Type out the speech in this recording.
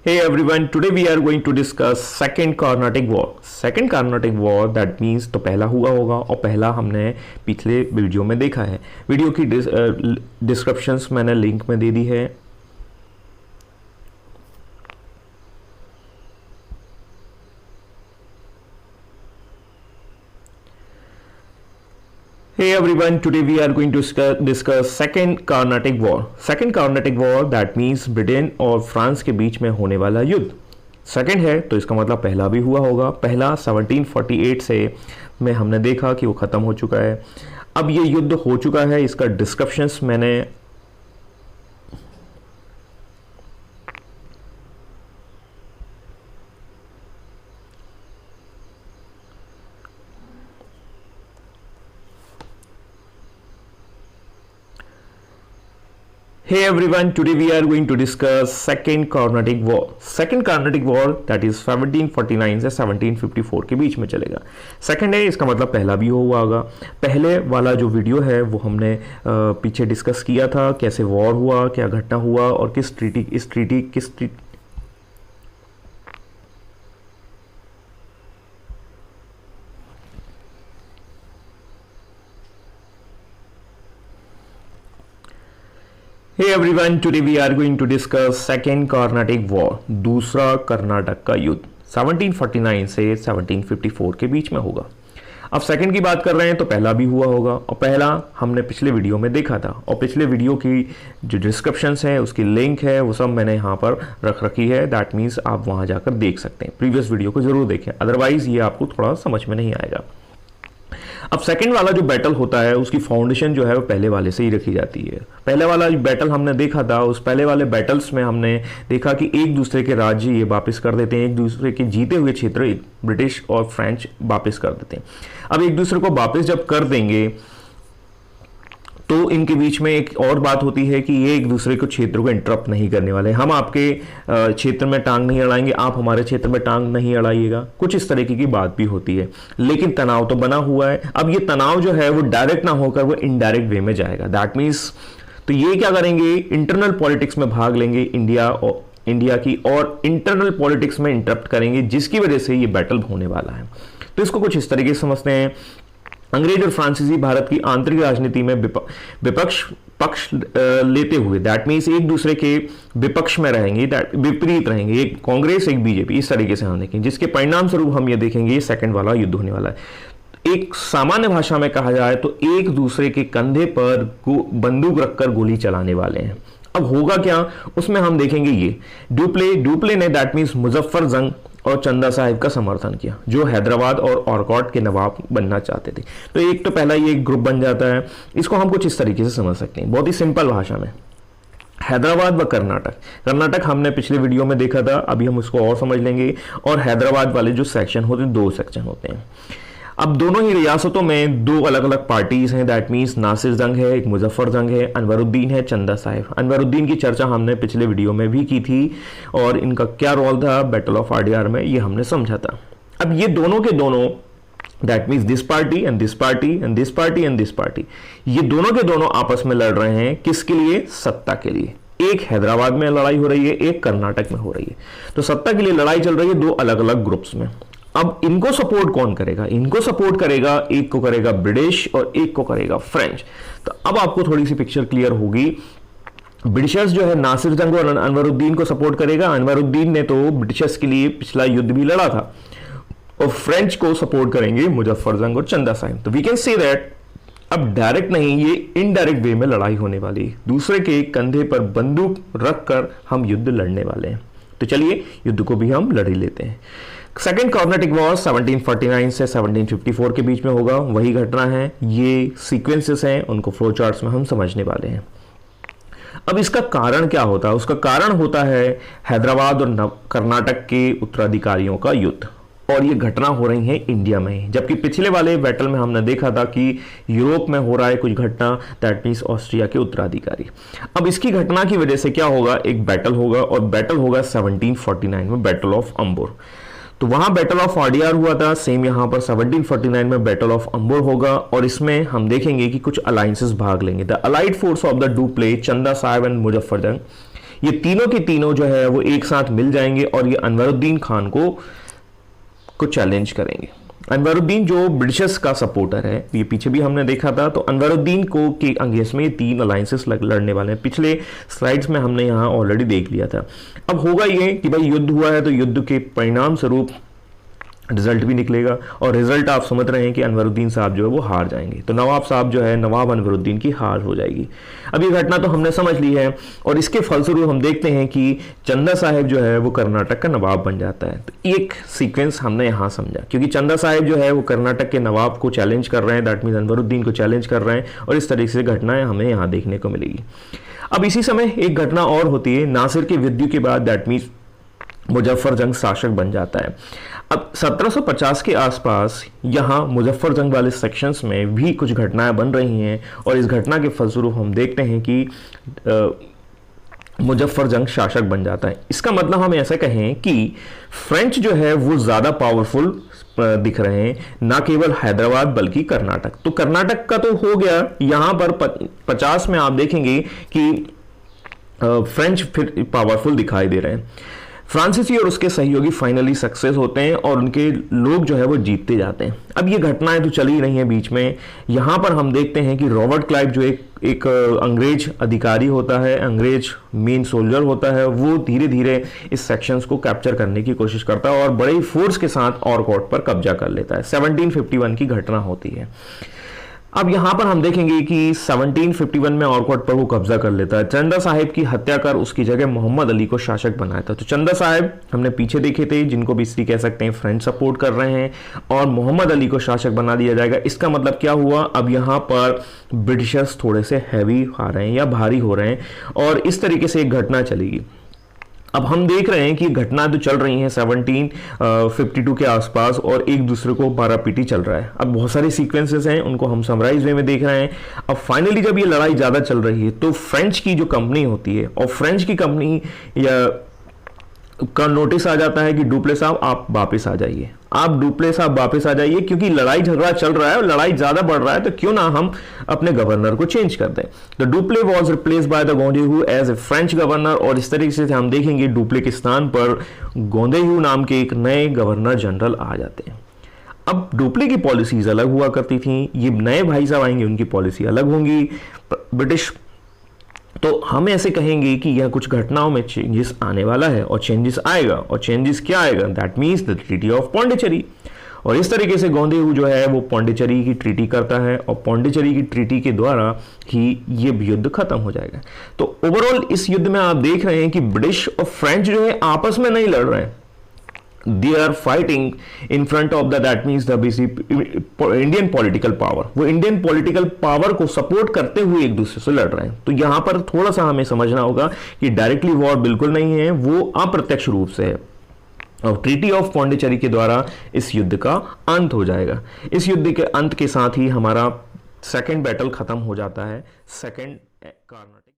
Hey everyone, today we are going to discuss Second Carnatic War. Second Carnatic War that means तो पहला हुआ होगा और पहला हमने पिछले वीडियो में देखा है। वीडियो की डिस्क्रिप्शंस मैंने लिंक में दे दी है। Hey everyone, today we are going to discuss Second Carnatic War. Second Carnatic War that means Britain और फ्रांस के बीच में होने वाला युद्ध। सेकंड है तो इसका मतलब पहला भी हुआ होगा। पहला 1748 से में हमने देखा कि वो ख़त्म हो चुका है। अब ये युद्ध हो चुका है, इसका डिस्क्रिप्शंस मैंने Hey everyone, today we are going to discuss Second Carnatic War. Second Carnatic War that is 1749 से 1754 के बीच में चलेगा। सेकंड है इसका मतलब पहला भी हुआ होगा। पहले वाला जो वीडियो है वो हमने पीछे डिस्कस किया था, कैसे वॉर हुआ, क्या घटना हुआ और किस treaty Hey everyone, today we are going to discuss Second Carnatic War, दूसरा कर्नाटक का युद्ध 1749 से 1754 के बीच में होगा। अब सेकंड की बात कर रहे हैं तो पहला भी हुआ होगा और पहला हमने पिछले वीडियो में देखा था और पिछले वीडियो की जो डिस्क्रिप्शंस है उसकी लिंक है वो सब मैंने यहाँ पर रख रखी है। दैट मीन्स आप वहाँ जाकर देख सकते हैं। प्रीवियस वीडियो को जरूर देखें, अदरवाइज ये आपको थोड़ा समझ में नहीं आएगा। अब सेकंड वाला जो बैटल होता है उसकी फाउंडेशन जो है वो पहले वाले से ही रखी जाती है। पहले वाला जो बैटल हमने देखा था उस पहले वाले बैटल्स में हमने देखा कि एक दूसरे के राज्य ये वापस कर देते हैं, एक दूसरे के जीते हुए क्षेत्र ब्रिटिश और फ्रेंच वापस कर देते हैं। अब एक दूसरे को वापस जब कर देंगे तो इनके बीच में एक और बात होती है कि ये एक दूसरे को क्षेत्र को इंटरप्ट नहीं करने वाले। हम आपके क्षेत्र में टांग नहीं अड़ाएंगे, आप हमारे क्षेत्र में टांग नहीं अड़ाइएगा, कुछ इस तरीके की बात भी होती है। लेकिन तनाव तो बना हुआ है। अब ये तनाव जो है वो डायरेक्ट ना होकर वो इनडायरेक्ट वे में जाएगा। दैट मीन्स तो ये क्या करेंगे, इंटरनल पॉलिटिक्स में भाग लेंगे इंडिया की और इंटरनल पॉलिटिक्स में इंटरप्ट करेंगे, जिसकी वजह से ये बैटल होने वाला है। तो इसको कुछ इस तरीके से समझते हैं। अंग्रेज और फ्रांसीसी भारत की आंतरिक राजनीति में पक्ष लेते हुए, दैट मीन्स एक दूसरे के विपक्ष में रहेंगे, विपरीत रहेंगे, एक कांग्रेस एक बीजेपी, इस तरीके से हम देखेंगे, जिसके परिणाम स्वरूप हम ये देखेंगे ये सेकंड वाला युद्ध होने वाला है। एक सामान्य भाषा में कहा जाए तो एक दूसरे के कंधे पर बंदूक रखकर गोली चलाने वाले हैं। अब होगा क्या उसमें हम देखेंगे ये डुप्ले ने दैट मीन्स मुजफ्फर जंग और चंदा साहिब का समर्थन किया, जो हैदराबाद और ऑरकॉट के नवाब बनना चाहते थे। तो एक तो पहला ये ग्रुप बन जाता है। इसको हम कुछ इस तरीके से समझ सकते हैं, बहुत ही सिंपल भाषा में। हैदराबाद व कर्नाटक हमने पिछले वीडियो में देखा था, अभी हम उसको और समझ लेंगे। और हैदराबाद वाले जो सेक्शन होते हैं, दो सेक्शन होते हैं। अब दोनों ही रियासतों में दो अलग अलग पार्टीज हैं। दैट मीन्स नासिर जंग है, एक मुजफ्फर जंग है, अनवरुद्दीन है, चंदा साहिब। अनवरुद्दीन की चर्चा हमने पिछले वीडियो में भी की थी और इनका क्या रोल था बैटल ऑफ आडियार में, ये हमने समझा था। अब ये दोनों के दोनों, that means this party and this party and this party and this party, ये दोनों के दोनों आपस में लड़ रहे हैं। किसके लिए? सत्ता के लिए। एक हैदराबाद में लड़ाई हो रही है, एक कर्नाटक में हो रही है। तो सत्ता के लिए लड़ाई चल रही है दो अलग अलग ग्रुप्स में। अब इनको सपोर्ट कौन करेगा? इनको सपोर्ट करेगा, एक को करेगा ब्रिटिश और एक को करेगा फ्रेंच। तो अब आपको थोड़ी सी पिक्चर क्लियर होगी। ब्रिटिशर्स जो है नासिर जंग और अनवरुद्दीन को सपोर्ट करेगा। अनवरुद्दीन ने तो ब्रिटिशर्स के लिए पिछला युद्ध भी लड़ा था। और फ्रेंच को सपोर्ट करेंगे मुजफ्फर जंग और चंदा साहिब। तो वी कैन से दैट अब डायरेक्ट नहीं, ये इनडायरेक्ट वे में लड़ाई होने वाली है। दूसरे के कंधे पर बंदूक रखकर हम युद्ध लड़ने वाले हैं। तो चलिए युद्ध को भी हम लड़ ही लेते हैं। सेकेंड कार्नाटिक वॉर 1749 से 1754 के बीच में होगा, वही घटना है। ये सीक्वेंसेस हैं, उनको फ्लो चार्ट्स में हम समझने वाले हैं। अब इसका कारण क्या होता है? उसका कारण होता है हैदराबाद और कर्नाटक के उत्तराधिकारियों का युद्ध, और ये घटना हो रही है इंडिया में। जबकि पिछले वाले बैटल में हमने देखा था कि यूरोप में हो रहा है कुछ घटना, दैट मीन्स ऑस्ट्रिया के उत्तराधिकारी। अब इसकी घटना की वजह से क्या होगा, एक बैटल होगा और बैटल होगा 1749 में, बैटल ऑफ अंबोर। तो वहां बैटल ऑफ आडियार हुआ था, सेम यहां पर 1749 में बैटल ऑफ अंबोर होगा। और इसमें हम देखेंगे कि कुछ अलायंसेस भाग लेंगे। The allied force of the Dupleix, Chanda Sahib and Muzaffar जंग, ये तीनों के तीनों जो है वो एक साथ मिल जाएंगे और ये अनवरुद्दीन खान को चैलेंज करेंगे। अनवरुद्दीन जो ब्रिटिशर्स का सपोर्टर है, ये पीछे भी हमने देखा था, तो अनवरुद्दीन को के अगेंस्ट में ये तीन अलायंसेस लड़ने वाले हैं। पिछले स्लाइड्स में हमने यहाँ ऑलरेडी देख लिया था। अब होगा ये कि भाई युद्ध हुआ है तो युद्ध के परिणाम स्वरूप रिजल्ट भी निकलेगा, और रिजल्ट आप समझ रहे हैं कि अनवरुद्दीन साहब जो है वो हार जाएंगे। तो नवाब साहब जो है, नवाब अनवरुद्दीन की हार हो जाएगी। अब ये घटना तो हमने समझ ली है, और इसके फलस्वरूप हम देखते हैं कि चंदा साहिब जो है वो कर्नाटक का नवाब बन जाता है। तो एक सीक्वेंस हमने यहाँ समझा, क्योंकि चंदा साहिब जो है वो कर्नाटक के नवाब को चैलेंज कर रहे हैं, दैट मीन्स अनवरुद्दीन को चैलेंज कर रहे हैं, और इस तरीके से घटनाएं हमें यहाँ देखने को मिलेगी। अब इसी समय एक घटना और होती है, नासिर के विद्यु के बाद, दैट मीन्स मुजफ्फर जंग शासक बन जाता है। अब 1750 के आसपास यहाँ मुजफ्फर जंग वाले सेक्शंस में भी कुछ घटनाएं बन रही हैं, और इस घटना के फलस्वरूप हम देखते हैं कि मुजफ्फर जंग शासक बन जाता है। इसका मतलब हम ऐसा कहें कि फ्रेंच जो है वो ज़्यादा पावरफुल दिख रहे हैं, ना केवल हैदराबाद बल्कि कर्नाटक। तो कर्नाटक का तो हो गया, यहाँ पर 50 में आप देखेंगे कि फ्रेंच फिर पावरफुल दिखाई दे रहे हैं। फ्रांसीसी और उसके सहयोगी फाइनली सक्सेस होते हैं और उनके लोग जो है वो जीतते जाते हैं। अब ये घटनाएं तो चल ही रही हैं बीच में। यहाँ पर हम देखते हैं कि रॉबर्ट क्लाइव जो एक अंग्रेज अधिकारी होता है, अंग्रेज मेन सोल्जर होता है, वो धीरे धीरे इस सेक्शंस को कैप्चर करने की कोशिश करता है और बड़े ही फोर्स के साथ ऑरकोट पर कब्जा कर लेता है। 1751 की घटना होती है। अब यहां पर हम देखेंगे कि 1751 में ऑरकोट पर वो कब्जा कर लेता है। चंदा साहिब की हत्या कर उसकी जगह मोहम्मद अली को शासक बनाया था। तो चंदा साहिब हमने पीछे देखे थे, जिनको भी इसलिए कह सकते हैं फ्रेंच सपोर्ट कर रहे हैं, और मोहम्मद अली को शासक बना दिया जाएगा। इसका मतलब क्या हुआ, अब यहाँ पर ब्रिटिशर्स थोड़े से हैवी आ रहे हैं या भारी हो रहे हैं, और इस तरीके से एक घटना चलेगी। अब हम देख रहे हैं कि घटना तो चल रही हैं 1752 के आसपास, और एक दूसरे को मारापीटी चल रहा है। अब बहुत सारे सीक्वेंसेस हैं, उनको हम समराइज वे में देख रहे हैं। अब फाइनली जब ये लड़ाई ज़्यादा चल रही है तो फ्रेंच की जो कंपनी होती है, और फ्रेंच की कंपनी या का नोटिस आ जाता है कि डुप्ले साहब आप वापस आ जाइए, आप डुप्ले साहब वापस आ जाइए, क्योंकि लड़ाई झगड़ा चल रहा है और लड़ाई ज्यादा बढ़ रहा है, तो क्यों ना हम अपने गवर्नर को चेंज कर दें। तो Dupleix was replaced by the Godeheu as a French governor, और इस तरीके से हम देखेंगे डुप्ले के स्थान पर गोंदेहू नाम के एक नए गवर्नर जनरल आ जाते हैं। अब डुप्ले की पॉलिसीज अलग हुआ करती थी, ये नए भाई साहब आएंगे उनकी पॉलिसी अलग होंगी। ब्रिटिश, तो हम ऐसे कहेंगे कि यह कुछ घटनाओं में चेंजेस आने वाला है, और चेंजेस आएगा, और चेंजेस क्या आएगा, that means the treaty of Pondicherry. और इस तरीके से गोंदेहू जो है वो पौंडीचेरी की ट्रीटी करता है, और पौंडीचेरी की ट्रीटी के द्वारा ही ये युद्ध खत्म हो जाएगा। तो ओवरऑल इस युद्ध में आप देख रहे हैं कि ब्रिटिश और फ्रेंच जो है आपस में नहीं लड़ रहे हैं, they are fighting in front of the, that means the Indian political power, वो इंडियन पॉलिटिकल पावर को सपोर्ट करते हुए एक दूसरे से लड़ रहे हैं। तो यहां पर थोड़ा सा हमें समझना होगा कि डायरेक्टली वॉर बिल्कुल नहीं है, वो अप्रत्यक्ष रूप से है, और ट्रीटी ऑफ पौंडीचेरी के द्वारा इस युद्ध का अंत हो जाएगा। इस युद्ध के अंत के साथ ही हमारा सेकेंड बैटल खत्म हो जाता है, सेकेंड कार्नाटिक।